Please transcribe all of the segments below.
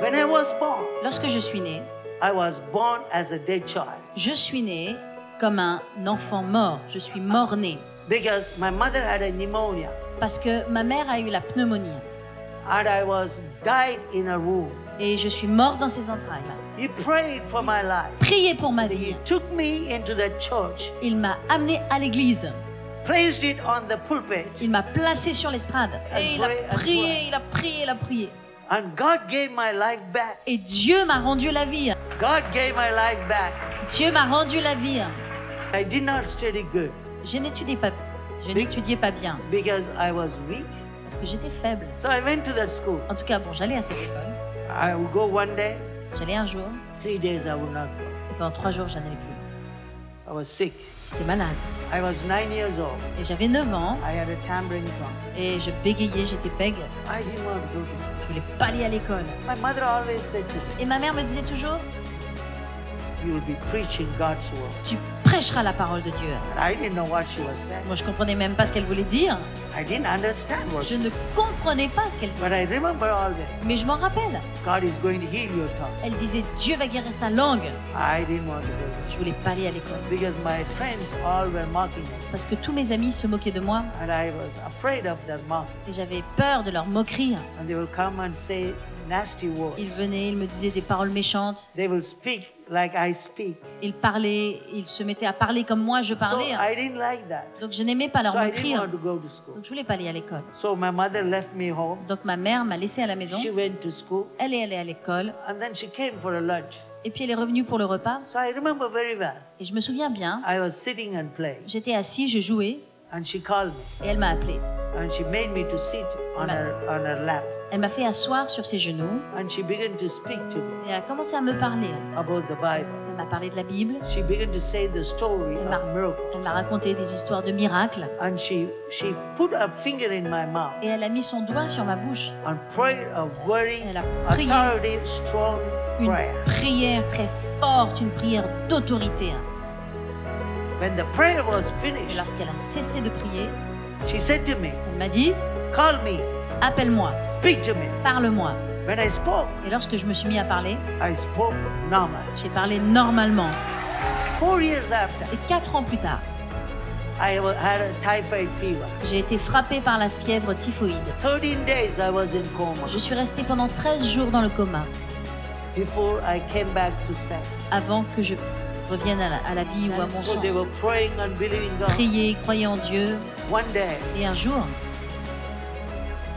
When I was born, Lorsque je suis née, I was born as a dead child je suis née comme un enfant mort. Je suis mort-né because my mother had a pneumonia parce que ma mère a eu la pneumonie and I was died in a womb. et je suis mort dans ses entrailles. He prayed for my life. Priez pour ma He vie. took me into the church, Il m'a amené à l'église. placed it on the pulpit, Il m'a placé sur l'estrade. Et il a prié, il a prié, il a prié. and God gave my life back. Et Dieu m'a rendu la vie. God gave my life back. Dieu m'a rendu la vie. I did not study good Je n'étudiais pas bien because I was weak. parce que j'étais faible. So I went to that school. En tout cas, bon, j'allais à cette école. I would go one day, J'allais un jour 3 days I would not go. et pendant 3 jours, je n'allais plus. I was sick. J'étais malade. I was 9 years old. Et j'avais 9 ans I had a tampering tongue. et je bégayais, j'étais bègue. I didn't want to go to school. Je voulais pas aller à l'école. My mother always said to me, Et ma mère me disait toujours, you will be preaching God's word. tu prêcheras la parole de Dieu. And I didn't know what she was saying. Moi, je comprenais même pas ce qu'elle voulait dire. I didn't understand what Je ne comprenais pas ce qu'elle But disait. I remember always, Mais je m'en rappelle. God is going to heal your tongue. Elle disait, Dieu va guérir ta langue. I didn't want to go to Je voulais pas aller à l'école school because my friends all were mocking me. parce que tous mes amis se moquaient de moi And I was afraid of that mock. et j'avais peur de leur moquerie. And they will come and say nasty words. Ils venaient, ils me disaient des paroles méchantes. They will speak like I speak. Ils parlaient, ils se mettaient à parler comme moi je So parlais. I didn't like that. Donc je n'aimais pas leur So I moquerie. didn't want to go to school. Donc je voulais pas aller à l'école. So my mother left me home. Donc ma mère m'a laissée à la maison. She went to school Elle est allée à l'école and then she came for a lunch. et puis elle est revenue pour le repas. So I remember very well. Et je me souviens bien, I was sitting and playing j'étais assis, je jouais and she called me et elle m'a appelé. and she made me to sit on her lap Elle m'a fait asseoir sur ses genoux and she began to speak to me et elle a commencé à me parler. about the Bible. Elle m'a parlé de la Bible, She began to say the story Elle m'a- of miracles. elle m'a raconté des histoires de miracles And she put her finger in my mouth et elle a mis son doigt sur ma bouche. and prayed a very Elle a prié authoritative, strong une prayer. prière très forte, une prière d'autorité. When the prayer was Et finished, lorsqu'elle a cessé de prier, she said to me, elle m'a dit, call me, appelle-moi, speak to me. parle-moi. When I spoke, Et lorsque je me suis mis à parler, I spoke normal. j'ai parlé normalement. 4 years after, Et 4 ans plus tard, I had a typhoid fever. j'ai été frappée par la fièvre typhoïde. 13 days I was in coma Je suis restée pendant 13 jours dans le coma before I came back to sense. avant que je revienne à la vie ou à mon So sens. they were praying and believing God. Prier, croyer en Dieu. One day, Et un jour,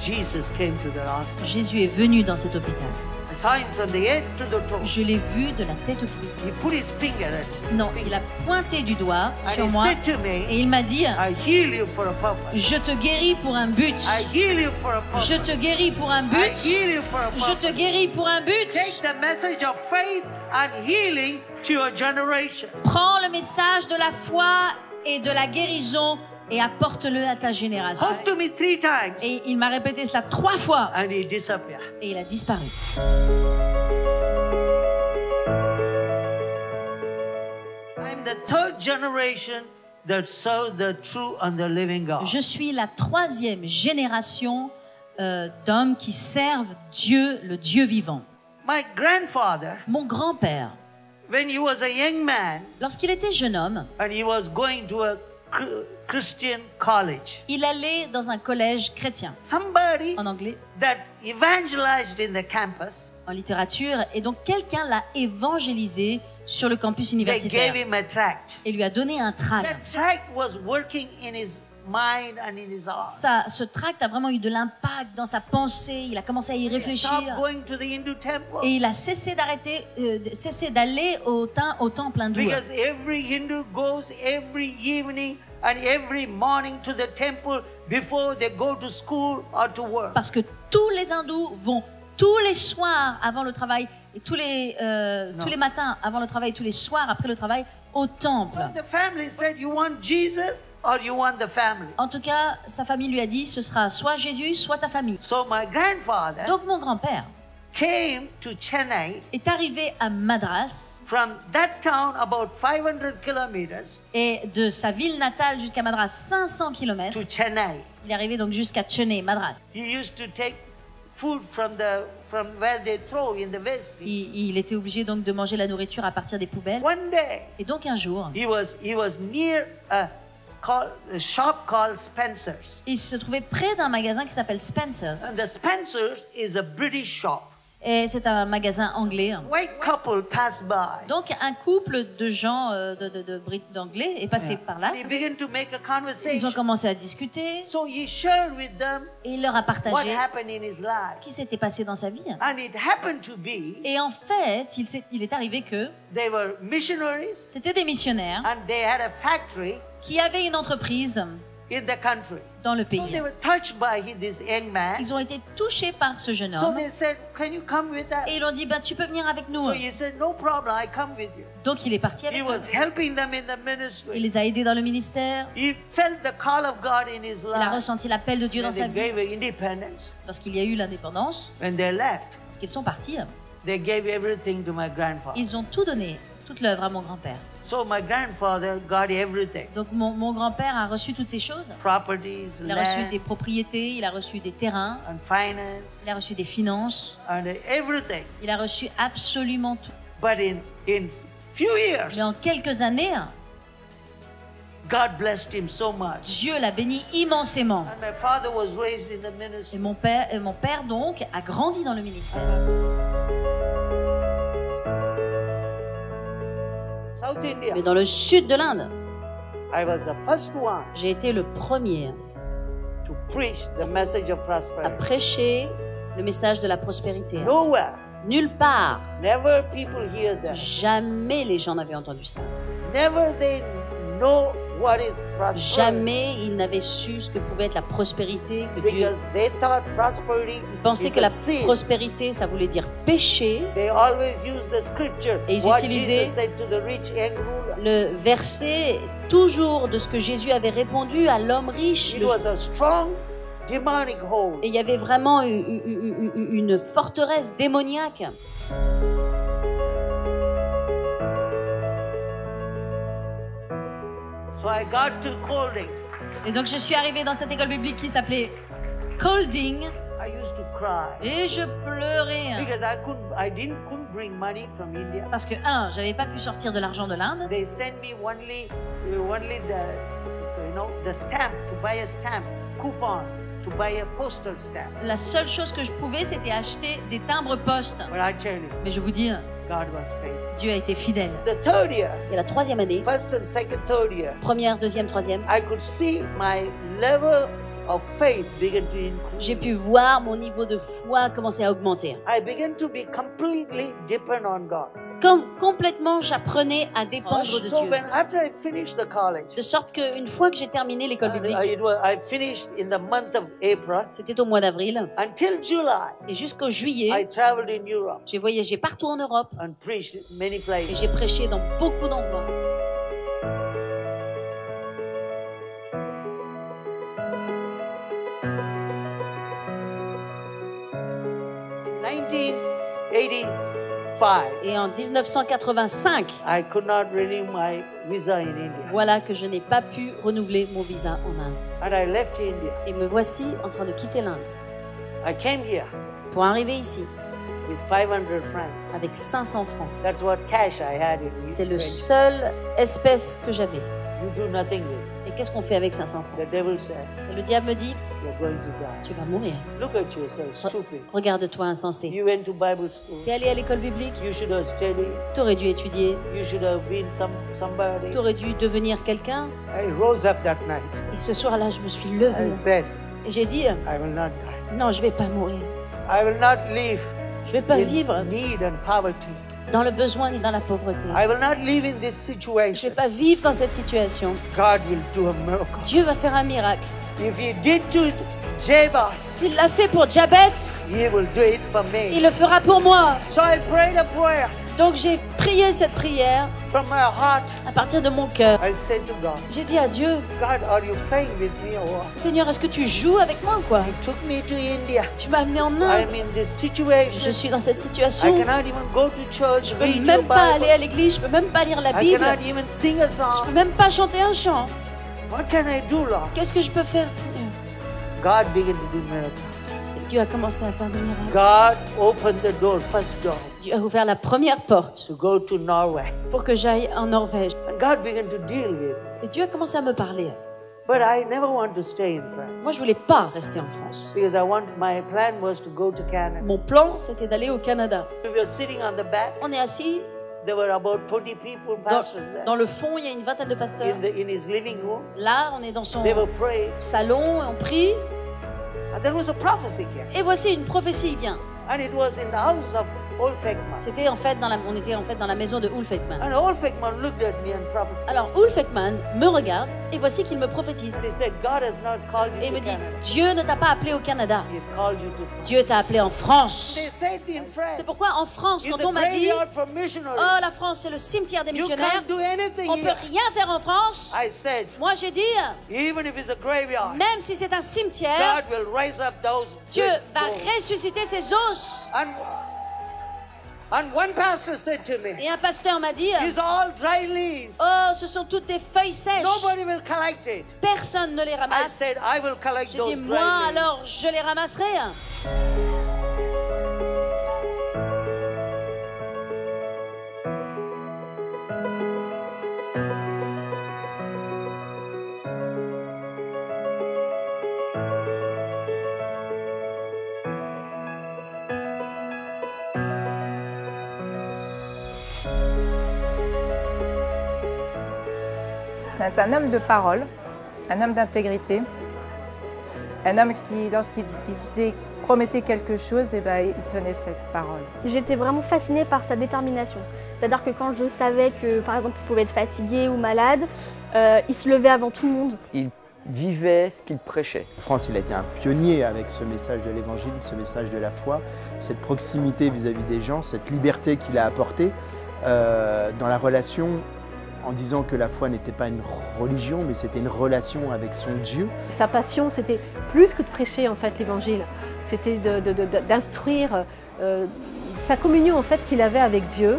Jesus came to the hospital. Jésus est venu dans cet hôpital. I saw him from the head to the toe. Je l'ai vu de la tête aux pieds. He put his finger at me. Non, il a pointé du doigt And sur he moi said to et me, il m'a dit, I heal you for a purpose. je te guéris pour un but. I heal you for a purpose. Je te guéris pour un I but. heal you for a Je purpose. te guéris pour un but. Take the message of faith and healing to your generation. Prends le message de la foi et de la guérison et apporte-le à ta génération. Talk to me 3 times. Et il m'a répété cela 3 fois And he disappeared. et il a disparu. I'm the 3rd generation that serve the true and the living God. Je suis la 3e génération d'hommes qui servent Dieu, le Dieu vivant. My grandfather, Mon grand-père, when he was a young man lorsqu'il était jeune homme, and he was going to a Christian college, il allait dans un collège chrétien, somebody en anglais, that evangelized in the campus, en littérature, et donc quelqu'un l'a évangélisé sur le campus they gave universitaire him a tract. et lui a donné un That tract. tract was working in his mind and in his heart. Ce tract a vraiment eu de l'impact dans sa pensée. Il a commencé à y He stopped réfléchir. going to the Hindu temple Et il a cessé d'aller au temple hindou. because every Hindu goes every evening and every morning to the temple before they go to school or to work. Parce que tous les hindous vont tous les soirs avant le travail et tous les matins avant le travail et tous les soirs après le travail au temple. So the family said, "You want Jesus or you want the family?" En tout cas, sa famille lui a dit, ce sera soit Jésus, soit ta famille. So my grandfather Donc mon grand-père came to Chennai est arrivé à Madras from that town about 500 kilometers et de sa ville natale jusqu'à Madras, 500 km. to Chennai. Il est arrivé donc jusqu'à Chennai, Madras. He used to take food from where they throw in the waste bin. Il était obligé donc de manger la nourriture à partir des poubelles. One day, Et donc un jour, he was near a shop called Spencer's. il se trouvait près d'un magasin qui s'appelle Spencer's. And the Spencer's is a British shop. Et c'est un magasin anglais. White couple passed by. Donc un couple de gens d'anglais est passé par là. And he began to make a Ils ont conversation. commencé à discuter So he shared with them et il leur a what partagé happened in his ce life. qui s'était passé dans sa vie. And it happened to be Et en fait, il est arrivé que they were missionaries c'était des missionnaires and they had a factory qui avaient une entreprise in the country. dans le So they pays. were touched by this young man. Ils ont été touchés par ce jeune So homme they said, "Can you come with et ils us?" lui ont dit, bah, tu peux venir avec nous. So he said, "No problem, I come with you." Donc il est parti He avec eux. was helping them in the Il ministry. les a aidés dans le ministère. He felt the call of God in his Il a life. ressenti l'appel de Dieu dans When sa they vie. gave independence, Lorsqu'il y a eu l'indépendance, when they left, parce qu'ils sont partis, they gave everything to my grandfather. ils ont tout donné, toute l'œuvre à mon grand-père. So my grandfather got everything. Donc mon grand-père a reçu toutes ces choses. Properties, Il a reçu des land, propriétés, il a reçu des terrains, and finance, il a reçu des finances, and everything. il a reçu absolument tout. But in few years, Mais en quelques années, God blessed him so much. Dieu l'a béni immensément. And my father was raised in the Et ministry. mon père donc a grandi dans le ministère. South India, Mais dans le sud de l'Inde, I was the first one j'ai été le premier to preach the message of à prosperity. prêcher le message de la prospérité. Nowhere, Nulle part, never people hear that. jamais les gens n'avaient entendu ça. Never they know what is prosperity. Jamais ils n'avaient su ce que pouvait être la prospérité, que Dieu Because they thought prosperity pensait is que a la sin. prospérité, ça voulait dire péché. They always use the scripture. Et ils What utilisaient Jesus said to the rich young ruler. Le verset toujours de ce que Jésus avait répondu à l'homme riche. It was a strong demonic hold. Et il y avait vraiment une forteresse démoniaque. So I got to Colding. Et donc je suis arrivée dans cette école biblique qui s'appelait Colding I used to cry et je pleurais. because couldn't bring money from India. Parce que, j'avais pas pu sortir de l'argent de l'Inde. They sent me only the stamp to buy a stamp, coupon to buy a postal stamp. La seule chose que je pouvais, c'était acheter des timbres poste. But I tell you, Mais je vous dis, God was faithful. Dieu a été fidèle. The third year, Et la troisième année, first and second, third year, première, deuxième, troisième, I could see my level of faith begin to increase. j'ai pu voir mon niveau de foi commencer à augmenter. I began to be completely dependent on God. Comme complètement, j'apprenais à dépendre de So Dieu. when after I finished the college, De sorte qu'une fois que j'ai terminé l'école biblique, I finished in the month of April c'était au mois d'avril, until July. et jusqu'au I juillet, traveled in Europe j'ai voyagé partout en Europe and preached in many et places. j'ai prêché dans beaucoup d'endroits. In 1985, Et en 1985, I could not renew my visa in India, voilà que je n'ai pas pu renouveler mon visa en Inde. and I left India. Et me voici en train de quitter l'Inde I came here pour arriver ici with 500 francs. avec 500 francs. That's what cash I had in C'est le French. seul espèce que j'avais. You do nothing with Et qu'est-ce qu'on fait avec 500 francs? it. The devil said, Et le diable me dit, you're going to die. tu vas mourir. Look at yourself, stupid. Regarde-toi insensé. You went to Bible school. T'es allé à l'école biblique, You should have studied. t'aurais dû étudier, You should have been somebody. t'aurais dû devenir quelqu'un. I rose up that night. Et ce soir-là, je me suis I levée said, et j'ai dit, I will not die. non, je vais pas mourir. I will not live Je vais pas in vivre need and poverty. dans le besoin ni dans la pauvreté. I will not live in this Je vais situation. pas vivre dans cette situation. God will do a miracle. Dieu va faire un miracle. If He did to Jabez, S'il l'a fait pour Jabez, He will do it for il me. le fera pour moi. So I prayed a prayer Donc j'ai prié cette prière from my heart. à partir de mon cœur. I said to God, J'ai dit à Dieu, God, are you playing with me or what? Seigneur, est-ce que tu joues avec moi ou quoi? He took me to India. Tu m'as amené en I Inde. am in this Je situation. suis dans cette I situation. cannot even go to church, Je peux read your même pas aller à Bible. l'église, je peux même pas lire la I Bible. cannot even sing a Je song. peux même pas chanter un chant. What can I do, Lord? Qu'est-ce que je peux faire, Seigneur? God began to do miracles. Et Dieu a commencé à faire des miracles. God opened the door, first door, Dieu a ouvert la première porte to go to Norway. pour que j'aille en Norvège. And God began to deal with me. Et Dieu a commencé à me parler. But I never want to stay in France. Moi, je voulais pas rester en France. Because my plan was to go to Canada. Mon plan, c'était d'aller au Canada. We were sitting on the back. On est assis. There were about 20 people, pastors there, Dans le fond, il y a une vingtaine de pasteurs. in his living room. Là, on est dans son They were praying. salon, on prie. And there was a prophecy here. Et voici une prophétie vient. And it was in the house of Ulf Ekman. C'était en fait on était en fait dans la maison de Ulf Ekman. And Ulf Ekman looked at me and prophesied. Alors Ulf Ekman me regarde et voici qu'il me prophétise. He said, God has not called Et il you me to dit, Canada. Dieu ne t'a pas appelé au Canada. He has called you to France. Dieu t'a appelé en France. They said in France, C'est pourquoi en France, it's quand a on m'a dit, graveyard for missionaries. oh la France c'est le cimetière des You missionnaires, can't do anything on peut here. rien faire en France. I said, Moi j'ai dit, even if it's a graveyard, même si c'est un cimetière, God will raise up those Dieu dead va bones. ressusciter ses os. And one pastor said to me, Et un pasteur m'a dit, these are all dry leaves. oh ce sont toutes des feuilles sèches. Nobody will collect it. Personne ne les I ramasse. said, I will collect J'ai those dit, dry moi leaves. alors je les ramasserai. C'est un homme de parole, un homme d'intégrité, un homme qui, lorsqu'il promettait quelque chose, eh ben, il tenait cette parole. J'étais vraiment fascinée par sa détermination. C'est-à-dire que quand je savais que, par exemple, il pouvait être fatigué ou malade, il se levait avant tout le monde. Il vivait ce qu'il prêchait. France, il a été un pionnier avec ce message de l'Évangile, ce message de la foi, cette proximité vis-à-vis des gens, cette liberté qu'il a apportée dans la relation, en disant que la foi n'était pas une religion, mais c'était une relation avec son Dieu. Sa passion, c'était plus que de prêcher en fait l'Évangile, c'était d'instruire sa communion en fait qu'il avait avec Dieu,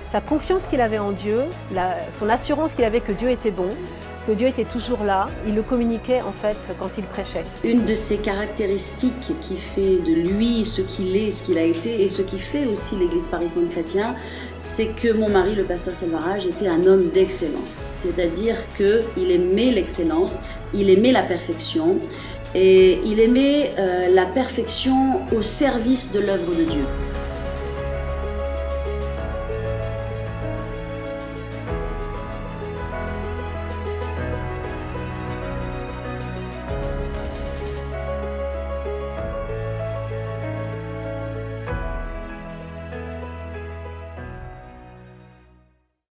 sa confiance qu'il avait en Dieu, son assurance qu'il avait que Dieu était bon, que Dieu était toujours là. Il le communiquait en fait quand il prêchait. Une de ses caractéristiques qui fait de lui ce qu'il est, ce qu'il a été et ce qui fait aussi l'Église Paris Centre Chrétien, c'est que mon mari, le pasteur Selvarage, était un homme d'excellence. C'est-à-dire qu'il aimait l'excellence, il aimait la perfection et il aimait la perfection au service de l'œuvre de Dieu.